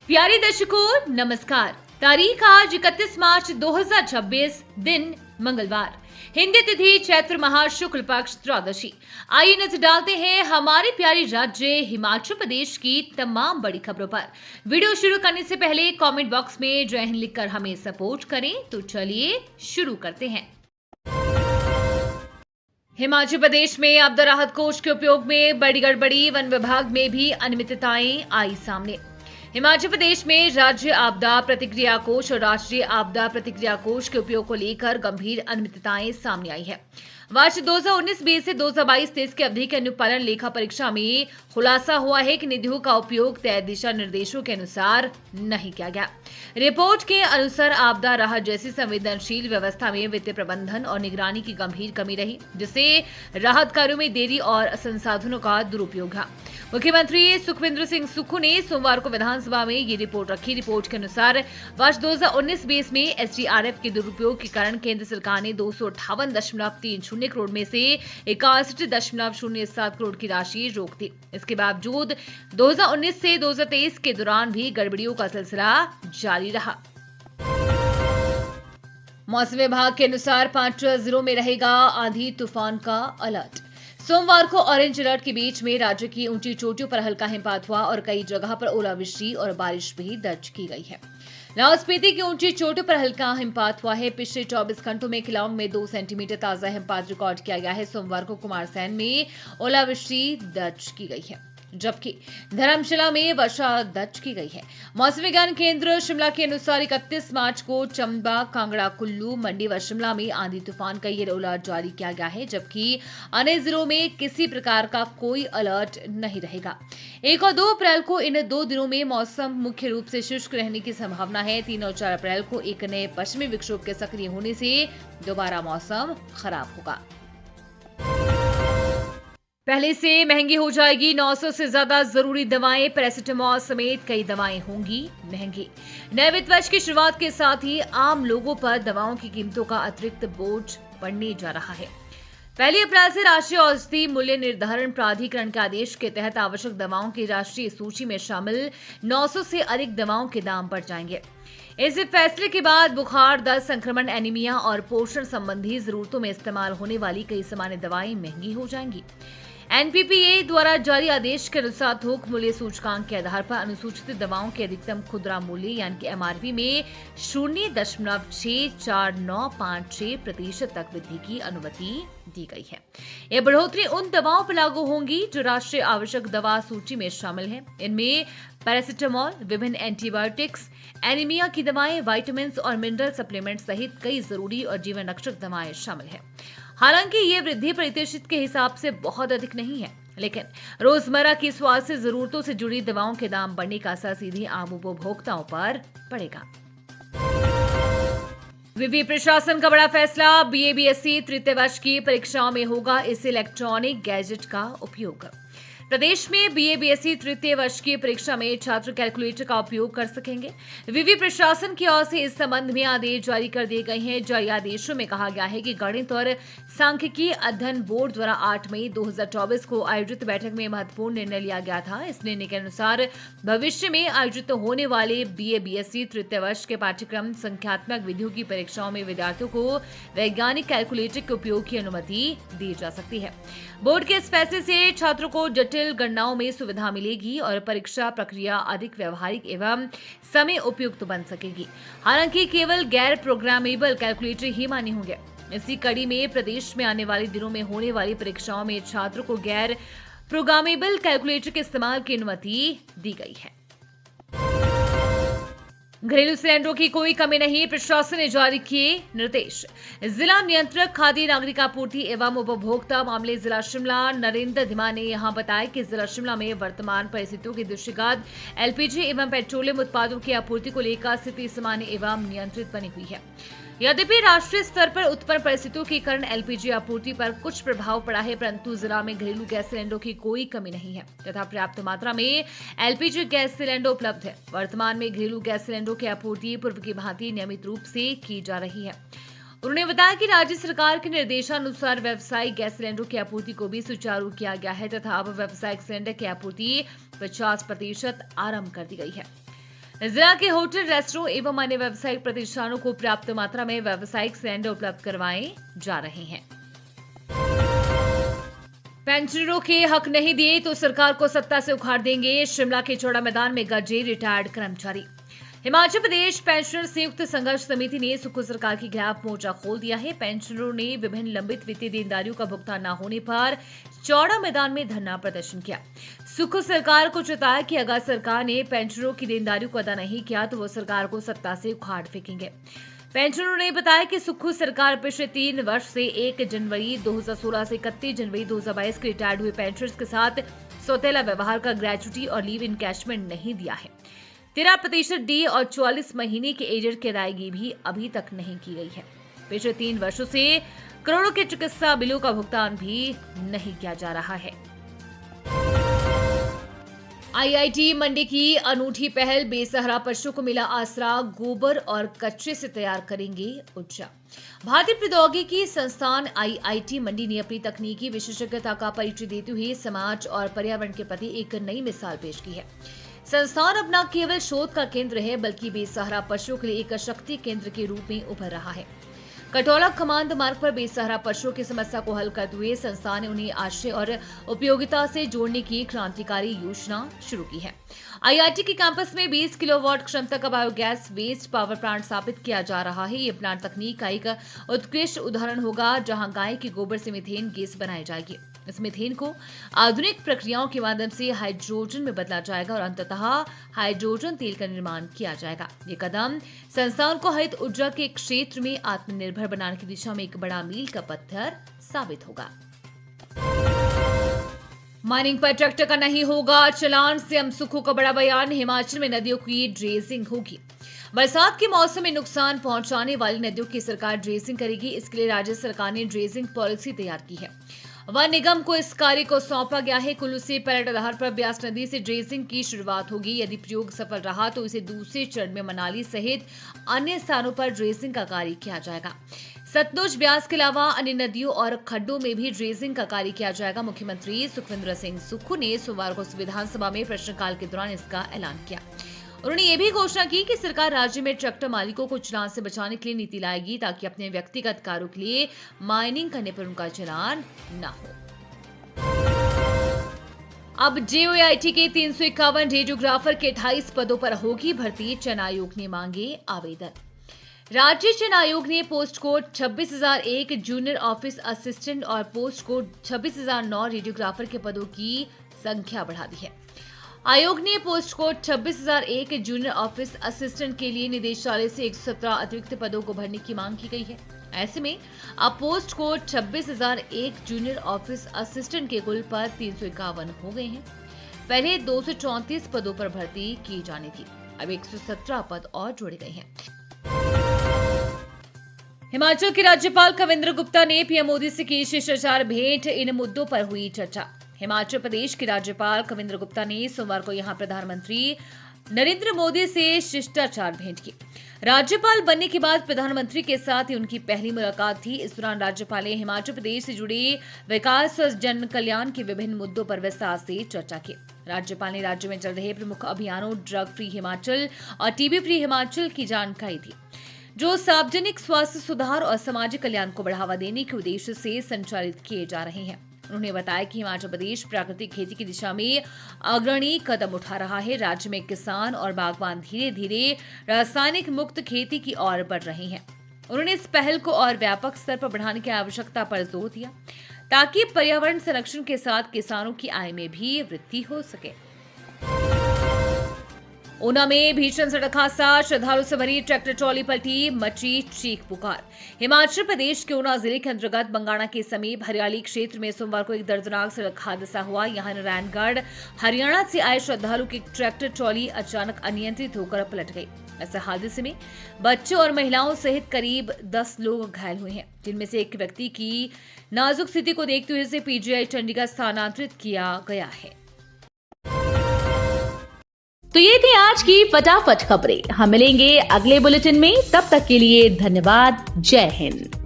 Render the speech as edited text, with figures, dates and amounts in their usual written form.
प्यारे दर्शकों नमस्कार। तारीख आज 31 मार्च 2026, दिन मंगलवार, हिंदी तिथि चैत्र माह शुक्ल पक्ष त्रयोदशी। आइए नजर डालते हैं हमारे प्यारे राज्य हिमाचल प्रदेश की तमाम बड़ी खबरों पर। वीडियो शुरू करने से पहले कमेंट बॉक्स में जय हिंद लिखकर हमें सपोर्ट करें। तो चलिए शुरू करते हैं। हिमाचल प्रदेश में आपदा राहत कोष के उपयोग में बड़ी गड़बड़ी, वन विभाग में भी अनियमितताएं आई सामने। हिमाचल प्रदेश में राज्य आपदा प्रतिक्रिया कोष और राष्ट्रीय आपदा प्रतिक्रिया कोष के उपयोग को लेकर गंभीर अनियमितताएं सामने आई है। वर्ष 2019-20 से 2022-23 की अवधि के अनुपालन लेखा परीक्षा में खुलासा हुआ है कि निधियों का उपयोग तय दिशा निर्देशों के अनुसार नहीं किया गया। रिपोर्ट के अनुसार आपदा राहत जैसी संवेदनशील व्यवस्था में वित्तीय प्रबंधन और निगरानी की गंभीर कमी रही, जिससे राहत कार्यों में देरी और संसाधनों का दुरुपयोग हुआ। मुख्यमंत्री सुखविंदर सिंह सुक्खू ने सोमवार को विधानसभा में ये रिपोर्ट रखी। रिपोर्ट के अनुसार वर्ष 2019-20 में एसडीआरएफ के दुरुपयोग के कारण केंद्र सरकार ने 258.30 करोड़ में से 61.07 करोड़ की राशि रोक दी। इसके बावजूद 2019 से 2023 के दौरान भी गड़बड़ियों का सिलसिला जारी रहा। मौसम विभाग के अनुसार 5 जिलों में रहेगा आंधी तूफान का अलर्ट। सोमवार को ऑरेंज अलर्ट के बीच में राज्य की ऊंची चोटियों पर हल्का हिमपात हुआ और कई जगह पर ओलावृष्टि और बारिश भी दर्ज की गई है। लाहौल स्पीति की ऊंची चोटियों पर हल्का हिमपात हुआ है। पिछले 24 घंटों में किलांग में 2 सेंटीमीटर ताजा हिमपात रिकॉर्ड किया गया है। सोमवार को कुमारसैन में ओलावृष्टि दर्ज की गई है, जबकि धर्मशाला में वर्षा दर्ज की गई है। मौसम विज्ञान केंद्र शिमला के अनुसार 31 मार्च को चंबा, कांगड़ा, कुल्लू, मंडी व शिमला में आंधी तूफान का येलो अलर्ट जारी किया गया है, जबकि अन्य जिलों में किसी प्रकार का कोई अलर्ट नहीं रहेगा। 1 और 2 अप्रैल को इन 2 दिनों में मौसम मुख्य रूप से शुष्क रहने की संभावना है। 3 और 4 अप्रैल को एक नए पश्चिमी विक्षोभ के सक्रिय होने से दोबारा मौसम खराब होगा। पहले से महंगी हो जाएगी 900 से ज्यादा जरूरी दवाएं। पैरासिटामोल समेत कई दवाएं होंगी महंगी। नए वित्त वर्ष की शुरुआत के साथ ही आम लोगों पर दवाओं की कीमतों का अतिरिक्त बोझ पड़ने जा रहा है। 1 अप्रैल से राष्ट्रीय औषधि मूल्य निर्धारण प्राधिकरण के आदेश के तहत आवश्यक दवाओं की राष्ट्रीय सूची में शामिल 900 से अधिक दवाओं के दाम बढ़ जाएंगे। इस फैसले के बाद बुखार, दस्त, संक्रमण, एनीमिया और पोषण संबंधी जरूरतों में इस्तेमाल होने वाली कई सामान्य दवाएं महंगी हो जाएंगी। एनपीपीए द्वारा जारी आदेश के अनुसार थोक मूल्य सूचकांक के आधार पर अनुसूचित दवाओं के अधिकतम खुदरा मूल्य यानी कि एमआरपी में 0.64956% तक वृद्धि की अनुमति दी गई है। यह बढ़ोतरी उन दवाओं पर लागू होंगी जो राष्ट्रीय आवश्यक दवा सूची में शामिल हैं। इनमें पैरासिटामोल, विभिन्न एंटीबायोटिक्स, एनीमिया की दवाएं, विटामिन और मिनरल सप्लीमेंट सहित कई जरूरी और जीवन रक्षक दवाएं शामिल हैं। हालांकि ये वृद्धि प्रतिशत के हिसाब से बहुत अधिक नहीं है, लेकिन रोजमर्रा की स्वास्थ्य जरूरतों से जुड़ी दवाओं के दाम बढ़ने का असर सीधे आम उपभोक्ताओं पर पड़ेगा। विवि प्रशासन का बड़ा फैसला। बीए बीएससी तृतीय वर्ष की परीक्षाओं में होगा इस इलेक्ट्रॉनिक गैजेट का उपयोग। प्रदेश में बीए बीएससी तृतीय वर्ष की परीक्षा में छात्र कैलकुलेटर का उपयोग कर सकेंगे। विवि प्रशासन की ओर से इस संबंध में आदेश जारी कर दिए गए हैं। जारी आदेशों में कहा गया है कि गणित और सांख्यिकी अध्ययन बोर्ड द्वारा 8 मई 2024 को आयोजित बैठक में महत्वपूर्ण निर्णय लिया गया था। इस निर्णय के अनुसार भविष्य में आयोजित होने वाले बीए बीएससी तृतीय वर्ष के पाठ्यक्रम संख्यात्मक विधियों की परीक्षाओं में विद्यार्थियों को वैज्ञानिक कैलकुलेटर के उपयोग की अनुमति दी जा सकती है। बोर्ड के इस फैसले से छात्रों को जटिल गणनाओं में सुविधा मिलेगी और परीक्षा प्रक्रिया अधिक व्यवहारिक एवं समय उपयुक्त बन सकेगी। हालांकि केवल गैर प्रोग्रामेबल कैलकुलेटर ही मान्य होंगे। इसी कड़ी में प्रदेश में आने वाले दिनों में होने वाली परीक्षाओं में छात्रों को गैर प्रोग्रामेबल कैलकुलेटर के इस्तेमाल की अनुमति दी गई है। घरेलू सिलेंडरों की कोई कमी नहीं, प्रशासन ने जारी किए निर्देश। जिला नियंत्रक खाद्य नागरिक आपूर्ति एवं उपभोक्ता मामले जिला शिमला नरेंद्र धीमा ने यहां बताया कि जिला शिमला में वर्तमान परिस्थितियों के दृष्टिगत एलपीजी एवं पेट्रोलियम उत्पादों की आपूर्ति को लेकर स्थिति सामान्य एवं नियंत्रित बनी हुई है। यद्यपि राष्ट्रीय स्तर पर उत्पन्न परिस्थितियों के कारण एलपीजी आपूर्ति पर कुछ प्रभाव पड़ा है, परंतु जिला में घरेलू गैस सिलेंडरों की कोई कमी नहीं है तथा पर्याप्त मात्रा में एलपीजी गैस सिलेंडर उपलब्ध है। वर्तमान में घरेलू गैस सिलेंडरों की आपूर्ति पूर्व की भांति नियमित रूप से की जा रही है। उन्होंने बताया कि राज्य सरकार के निर्देशानुसार व्यावसायिक गैस सिलेंडरों की आपूर्ति को भी सुचारू किया गया है तथा अब व्यावसायिक सिलेंडर की आपूर्ति 50% आरंभ कर दी गई है। जिला के होटल, रेस्टोरेंट एवं अन्य व्यावसायिक प्रतिष्ठानों को पर्याप्त मात्रा में व्यावसायिक सिलेंडर उपलब्ध करवाए जा रहे हैं। पेंशनरों के हक नहीं दिए तो सरकार को सत्ता से उखाड़ देंगे। शिमला के चौड़ा मैदान में गरजे रिटायर्ड कर्मचारी। हिमाचल प्रदेश पेंशनर संयुक्त संघर्ष समिति ने सुक्खू सरकार के खिलाफ मोर्चा खोल दिया है। पेंशनरों ने विभिन्न लंबित वित्तीय देनदारियों का भुगतान न होने पर चौड़ा मैदान में धरना प्रदर्शन किया। सुक्खू सरकार को चेताया कि अगर सरकार ने पेंशनरों की देनदारियों को अदा नहीं किया तो वो सरकार को सत्ता से उखाड़ फेंकेंगे। पेंशनरों ने बताया कि सुक्खू सरकार पिछले 3 वर्ष से 1 जनवरी 2016 से 31 जनवरी 2022 के रिटायर्ड हुए पेंशनर्स के साथ सौतेला व्यवहार का ग्रेच्युटी और लीव इनकैशमेंट नहीं दिया है। 13% डी और 44 महीने के एजेड की अदायगी भी अभी तक नहीं की गई है। पिछले 3 वर्षों से करोड़ों के चिकित्सा बिलों का भुगतान भी नहीं किया जा रहा है। आईआईटी मंडी की अनूठी पहल, बेसहारा पशुओं को मिला आसरा, गोबर और कचरे से तैयार करेंगे ऊर्जा। भारतीय प्रौद्योगिकी संस्थान आईआईटी मंडी ने अपनी तकनीकी विशेषज्ञता का परिचय देते हुए समाज और पर्यावरण के प्रति एक नई मिसाल पेश की है। संस्थान अब न केवल शोध का केंद्र है बल्कि बेसहारा पशुओं के लिए एक शक्ति केंद्र के रूप में उभर रहा है। कटौला कमांद मार्ग पर बेसहारा पशुओं की समस्या को हल करते हुए संस्थान ने उन्हें आश्रय और उपयोगिता से जोड़ने की क्रांतिकारी योजना शुरू की है। आईआईटी के कैंपस में 20 किलोवाट क्षमता का बायोगैस वेस्ट पावर प्लांट स्थापित किया जा रहा है। ये प्लांट तकनीक का एक उत्कृष्ट उदाहरण होगा जहां गाय के गोबर से मीथेन गैस बनाई जाएगी। इस मीथेन को आधुनिक प्रक्रियाओं के माध्यम से हाइड्रोजन में बदला जाएगा और अंततः हाइड्रोजन तेल का निर्माण किया जाएगा। ये कदम संस्थान को हरित ऊर्जा के क्षेत्र में आत्मनिर्भर बनाने की दिशा में एक बड़ा मील का पत्थर साबित होगा। माइनिंग पर ट्रैक्टर का नहीं होगा चालान, सीएम सुक्खू का बड़ा बयान। हिमाचल में नदियों की ड्रेजिंग होगी। बरसात के मौसम में नुकसान पहुंचाने वाली नदियों की सरकार ड्रेजिंग करेगी। इसके लिए राज्य सरकार ने ड्रेजिंग पॉलिसी तैयार की है। वन निगम को इस कार्य को सौंपा गया है। कुल्लू से पैरेड आधार पर ब्यास नदी से ड्रेजिंग की शुरुआत होगी। यदि प्रयोग सफल रहा तो इसे दूसरे चरण में मनाली सहित अन्य स्थानों पर ड्रेजिंग का कार्य किया जाएगा। सतलुज, ब्यास के अलावा अन्य नदियों और खड्डों में भी ड्रेजिंग का कार्य किया जाएगा। मुख्यमंत्री सुखविंदर सिंह सुक्खू ने सोमवार को विधानसभा में प्रश्नकाल के दौरान इसका ऐलान किया। उन्होंने ये भी घोषणा की कि सरकार राज्य में ट्रैक्टर मालिकों को चालान से बचाने के लिए नीति लाएगी ताकि अपने व्यक्तिगत कार्यों के लिए माइनिंग करने पर उनका चालान न हो। अब जेओआईटी के 351 रेडियोग्राफर के 28 पदों पर होगी भर्ती। चयन आयोग ने मांगे आवेदन। राज्य चयन आयोग ने post code 26,001 junior office assistant और पोस्ट कोड 26,009 रेडियोग्राफर के पदों की संख्या बढ़ा दी है। आयोग ने post code 26,001 junior office assistant के लिए निदेशालय से 117 अतिरिक्त पदों को भरने की मांग की गई है। ऐसे में अब post code 26,001 junior office assistant के कुल पद 351 हो गए हैं। पहले 234 पदों पर भर्ती की जानी थी, अब 117 पद और जोड़े गए हैं। हिमाचल के राज्यपाल कविंद्र गुप्ता ने पीएम मोदी से की शिष्टाचार भेंट। इन मुद्दों पर हुई चर्चा। हिमाचल प्रदेश के राज्यपाल कविंद्र गुप्ता ने सोमवार को यहां प्रधानमंत्री नरेंद्र मोदी से शिष्टाचार भेंट की। राज्यपाल बनने के बाद प्रधानमंत्री के साथ ही उनकी पहली मुलाकात थी। इस दौरान राज्यपाल ने हिमाचल प्रदेश से जुड़े विकास और जन कल्याण के विभिन्न मुद्दों पर विस्तार से चर्चा की। राज्यपाल ने राज्य में चल रहे प्रमुख अभियानों ड्रग फ्री हिमाचल और टीबी फ्री हिमाचल की जानकारी दी, जो सार्वजनिक स्वास्थ्य सुधार और सामाजिक कल्याण को बढ़ावा देने के उद्देश्य से संचालित किए जा रहे हैं। उन्होंने बताया कि हिमाचल प्रदेश प्राकृतिक खेती की दिशा में अग्रणी कदम उठा रहा है। राज्य में किसान और बागवान धीरे धीरे रासायनिक मुक्त खेती की ओर बढ़ रहे हैं। उन्होंने इस पहल को और व्यापक स्तर पर बढ़ाने की आवश्यकता पर जोर दिया ताकि पर्यावरण संरक्षण के साथ किसानों की आय में भी वृद्धि हो सके। ऊना में भीषण सड़क हादसा, श्रद्धालु से भरी ट्रैक्टर ट्रॉली पलटी, मची चीख पुकार। हिमाचल प्रदेश के ऊना जिले के अंतर्गत बंगाणा के समीप हरियाली क्षेत्र में सोमवार को एक दर्दनाक सड़क हादसा हुआ। यहां नारायणगढ़ हरियाणा से आए श्रद्धालु की ट्रैक्टर ट्रॉली अचानक अनियंत्रित होकर पलट गई। ऐसे हादसे में बच्चों और महिलाओं सहित करीब 10 लोग घायल हुए हैं, जिनमें से एक व्यक्ति की नाजुक स्थिति को देखते हुए उसे पीजीआई चंडीगढ़ स्थानांतरित किया गया है। तो ये थी आज की फटाफट खबरें। हम मिलेंगे अगले बुलेटिन में, तब तक के लिए धन्यवाद। जय हिंद।